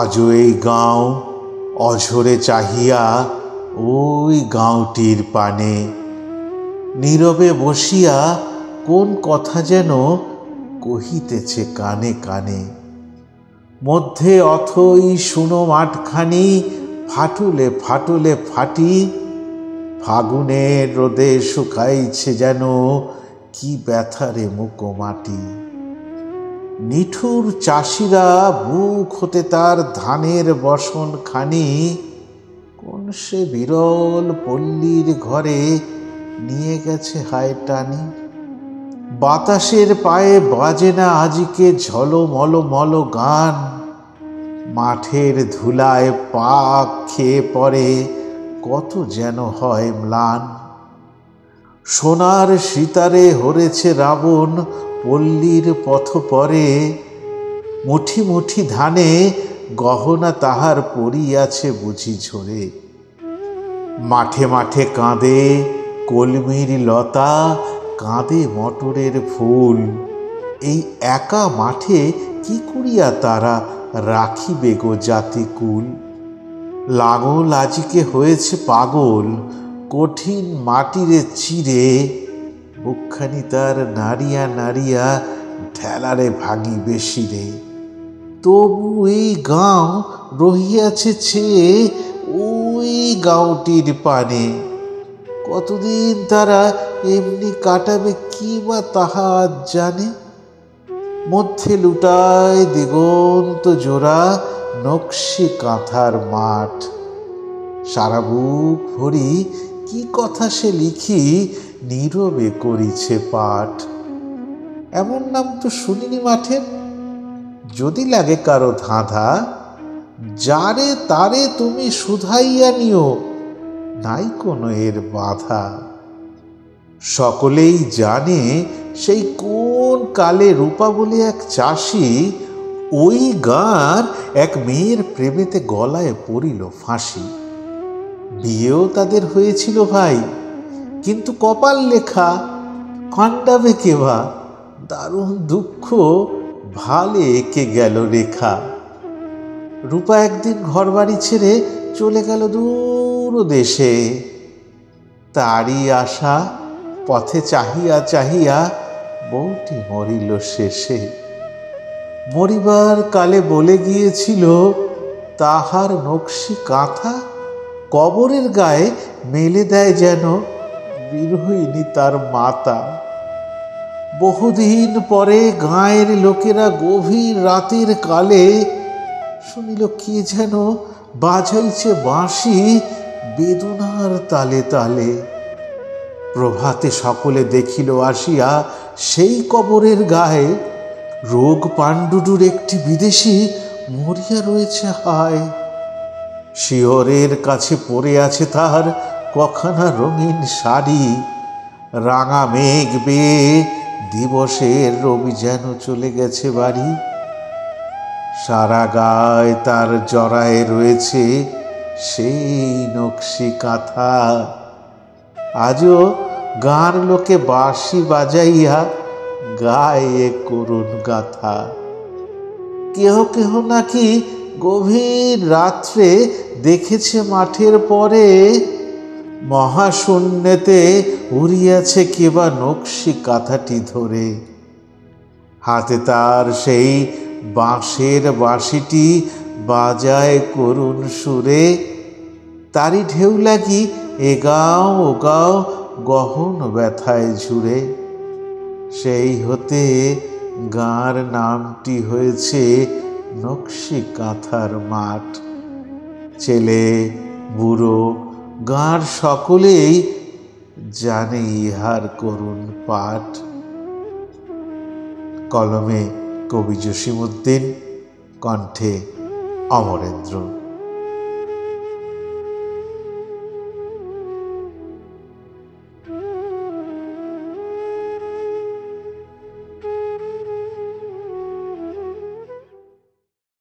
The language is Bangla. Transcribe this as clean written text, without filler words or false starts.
আজও এই গাঁও অঝরে চাহিয়া ওই গাঁওটির পানে নীরবে বসিয়া কোন কথা যেন কহিতেছে কানে কানে। মধ্যে অথই শুনো মাঠখানি ফাটুলে ফাটুলে ফাটি, ফাগুনের রোদে শুকাইছে যেন কি ব্যথারে মুকো মাটি। নিঠুর চাষিরা বুক হতে তার ধানের বসন খানি কোন সে বিরল পল্লীর ঘরে নিয়ে গেছে হায় টানি। বাতাসের পায়ে বাজে না আজিকে ঝলমল মল গান, মাঠের ধুলায় পাক খেয়ে পড়ে কত যেন হয় ম্লান। সোনার সিতারে হরেছে রাবণ পল্লীর পথ পরে, মুঠি মুঠি ধানে গহনা তাহার পড়িয়াছে বুঝি ঝরে। মাঠে মাঠে কাঁদে কলমির লতা, কাঁদে মটরের ফুল, এই একা মাঠে কি করিয়া তারা রাখিবে গো জাতিকুল। লাঙল আজিকে হয়েছে পাগল কঠিন মাটিরে চিরে, বুকখানি তার নাড়িয়া নাড়িয়া ঢেলারে ভাঙিবে শিরে। তবু এই গাঁও রহিয়াছে ছেয়ে ওই গাঁওটির পানে, কতদিন তারা এমনি কাটাবে কি বা তাহা আজ জানে। মধ্যে লুটায় দিগন্ত জোড়া নকশি কাঁথার মাঠ, সারা বুক ভরি কি কথা সে লিখি নীরবে করিছে পাঠ। এমন নাম তো শুনিনি মাঠের, যদি লাগে কারো ধাঁধা যারে তারে তুমি শুধাইয়া নিও, নাই কোনো এর বাধা। সকলেই জানে সেই কোন কালে রূপা বলে এক চাষি ওই গাঁর এক মেয়ের প্রেমেতে গলায় পড়িল ফাঁসি। বিয়েও তাদের হয়েছিল ভাই, কিন্তু কপাল লেখা কাণ্ডাবে কেবা, দারুণ দুঃখ ভালে এঁকে গেল রেখা। রূপা একদিন ঘর বাড়ি ছেড়ে চলে গেল দূর দেশে, তারই আশা পথে চাহিয়া চাহিয়া বউটি মরিল শেষে। মরিবার কালে বলে গিয়েছিল তাহার নকশি কাঁথা কবরের গায়ে মেলে দেয় যেন বিরহিণী তার মাতা। বহুদিন পরে গাঁয়ের লোকেরা গভীর রাতের কালে শুনিল কে যেন বাজাইছে বাঁশি বেদনার তালে তালে। প্রভাতে সকলে দেখিল আসিয়া সেই কবরের গায়ে রোগ পাণ্ডুডুর একটি বিদেশি মরিয়া রয়েছে হায়। শিয়রের কাছে পড়ে আছে তার কখানা রঙিন শাড়ি, রাঙা মেঘ বেয়ে দিবসের রবি যেন চলে গেছে বাড়ি। সারা গায়ে তার জড়ায় রয়েছে সেই নকশি কাঁথা, আজও গাঁর লোকে বাঁশি বাজাইয়া গায়ে করুণ গাথা। কেহ কেহ নাকি গভীর রাত্রে দেখেছে মাঠের পরে মহাশূন্যেতে উড়িয়াছে কেবা নকশি কাঁথাটি ধরে। হাতে তার সেই বাঁশের বাঁশিটি বাজায় করুণ সুরে, তারই ঢেউ লাগি এ গাঁও ও গাঁও গহন ব্যথায় ঝুরে। সেই হতে গাঁর নামটি হয়েছে নকশি কাঁথার মাঠ। ছেলে বুড়ো গাঁর সকলেই জানে ইহার করুণ পাঠ। কলমে কবি জসিমউদ্দিন, কণ্ঠে অমরেন্দ্র।